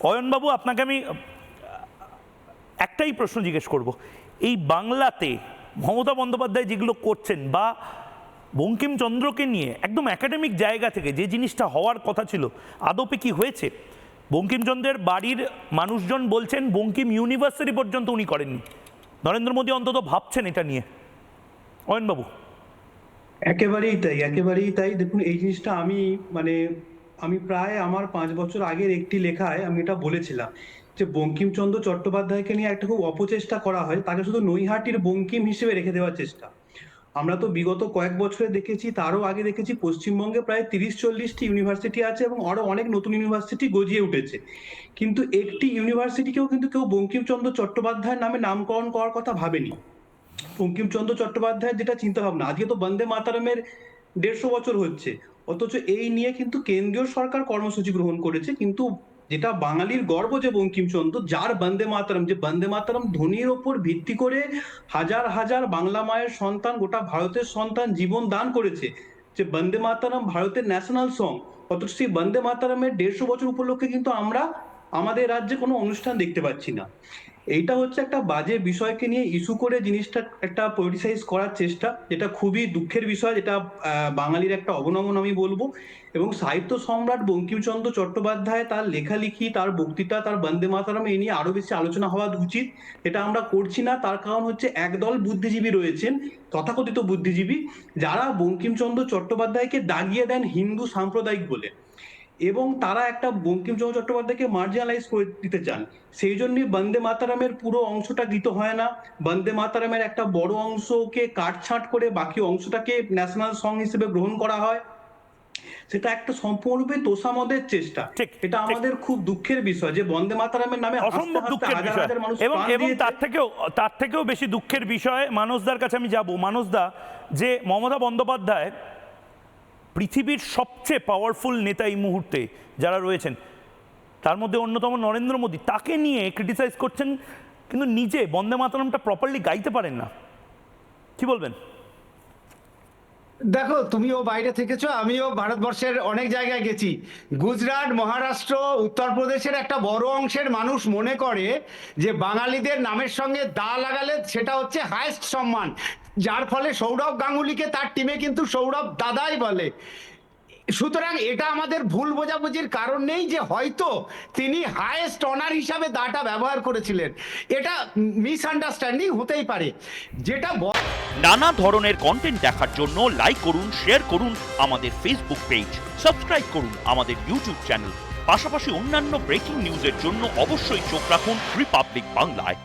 অয়নবাবু, আপনাকে আমি একটাই প্রশ্ন জিজ্ঞেস করব, এই বাংলাতে মমতা বন্দ্যোপাধ্যায় যেগুলো করছেন বা বঙ্কিমচন্দ্রকে নিয়ে একদম একাডেমিক জায়গা থেকে যে জিনিসটা হওয়ার কথা ছিল, আদপে কি হয়েছে? বঙ্কিমচন্দ্রের বাড়ির মানুষজন বলছেন বঙ্কিম ইউনিভার্সিটি পর্যন্ত উনি করেননি। নরেন্দ্র মোদী অন্তত ভাবছেন এটা নিয়ে। অয়নবাবু। একেবারেই তাই, একেবারেই তাই। দেখুন, এই জিনিসটা আমি প্রায় আমার 5 বছর আগের একটি লেখায় আমি এটা বলেছিলাম যে বঙ্কিমচন্দ্র চট্টোপাধ্যায়কে নিয়ে একটা খুব অপচেষ্টা করা হয়, তাকে শুধু নৈহাটির বঙ্কিম হিসেবে রেখে দেওয়ার চেষ্টা। আমরা তো বিগত কয়েক বছরে দেখেছি, তারও আগে দেখেছি, পশ্চিমবঙ্গে প্রায় 30-40টি ইউনিভার্সিটি আছে এবং আরো অনেক নতুন ইউনিভার্সিটি গজিয়ে উঠেছে। কিন্তু একটি ইউনিভার্সিটিকেও কিন্তু কেউ বঙ্কিমচন্দ্র চট্টোপাধ্যায়ের নামে নামকরণ করার কথা ভাবেনি। বঙ্কিমচন্দ্র চট্টোপাধ্যায়ের যেটা চিন্তা ভাবনা, আজকে তো বন্দে মাতারমের 150 বছর হচ্ছে, অথচ এই নিয়ে কিন্তু কেন্দ্রীয় সরকার কর্মসূচি গ্রহণ করেছে। কিন্তু যেটা বাঙালির গর্ব যে বঙ্কিমচন্দ্র, যার বন্দে মাতারম, যে বন্দে মাতারম ধ্বনির ওপর ভিত্তি করে হাজার হাজার বাংলা মায়ের সন্তান, গোটা ভারতের সন্তান জীবন দান করেছে, যে বন্দে মাতারম ভারতের ন্যাশনাল সং, অথচ সেই বন্দে মাতারমের 150 বছর উপলক্ষে কিন্তু আমরা আমাদের রাজ্যে কোনো অনুষ্ঠান দেখতে পাচ্ছি না। এইটা হচ্ছে একটা বাজে বিষয়কে নিয়ে ইস্যু করে জিনিসটা একটা পলিটিসাইজ করার চেষ্টা, যেটা খুবই দুঃখের বিষয়, যেটা বাঙালির একটা অবনমন আমি বলবো। এবং সাহিত্য সম্রাট বঙ্কিমচন্দ্র চট্টোপাধ্যায়, তার লেখালেখি, তার বক্তৃতা, তার বন্দে মাতরম, এই নিয়ে আরো বেশি আলোচনা হওয়া উচিত। এটা আমরা করছি না, তার কারণ হচ্ছে একদল বুদ্ধিজীবী রয়েছেন, তথাকথিত বুদ্ধিজীবী, যারা বঙ্কিমচন্দ্র চট্টোপাধ্যায়কে দাগিয়ে দেন হিন্দু সাম্প্রদায়িক বলে, এবং তারা একটা বঙ্কিমচন্দ্র চট্টোপাধ্যায়কে মার্জিনালাইজ করে দিতে চান। সেই জন্যই বন্দে মাতারামের পুরো অংশটা গীত হয় না, বন্দে মাতারামের একটা বড় অংশকে কাটছাঁট করে বাকি অংশটাকে ন্যাশনাল সং হিসেবে গ্রহণ করা হয়। সেটা একটা সম্পূর্ণরূপে তোষামদের চেষ্টা। ঠিক, এটা ঠিক। আমাদের খুব দুঃখের বিষয় যে বন্দে মাতারামের নামে হাসতে অসম্ভব হাসতে দুঃখের হাজার বিষয়। হাজার মানুষ এবং প্রাণ এবং দিয়েছে। তার থেকেও বেশি দুঃখের বিষয়, মানসদার কাছে আমি যাব। মানসদা, যে মমতা বন্দ্যোপাধ্যায় পৃথিবীর সবচেয়ে পাওয়ারফুল নেতা এই মুহূর্তে যারা রয়েছেন, তার মধ্যে অন্যতম নরেন্দ্র মোদী, তাকে নিয়ে ক্রিটিসাইজ করছেন, কিন্তু নিজে বন্দে মাতরমটা প্রপারলি গাইতে পারেন না। কি বলবেন? দেখো, তুমিও বাইরে থেকেছো, আমিও ভারতবর্ষের অনেক জায়গায় গেছি। গুজরাট, মহারাষ্ট্র, উত্তরপ্রদেশের একটা বড় অংশের মানুষ মনে করে যে বাঙালিদের নামের সঙ্গে দা লাগালে সেটা হচ্ছে হায়েস্ট সম্মান, যার ফলে সৌরভ গাঙ্গুলিকে তার টিমে কিন্তু সৌরভ দাদাই বলে। সুতরাং এটা আমাদের ভুল বোঝাবুঝির কারণ নেই যে হয়তো তিনি হায়েস্ট অনার হিসাবে দাটা ব্যবহার করেছিলেন, এটা মিসআন্ডারস্ট্যান্ডিং হতেই পারে। যেটা নানা ধরনের কন্টেন্ট দেখার জন্য লাইক করুন, শেয়ার করুন আমাদের ফেসবুক পেজ, সাবস্ক্রাইব করুন আমাদের ইউটিউব চ্যানেল। পাশাপাশি অন্যান্য ব্রেকিং নিউজের জন্য অবশ্যই চোখ রাখুন রিপাবলিক বাংলায়।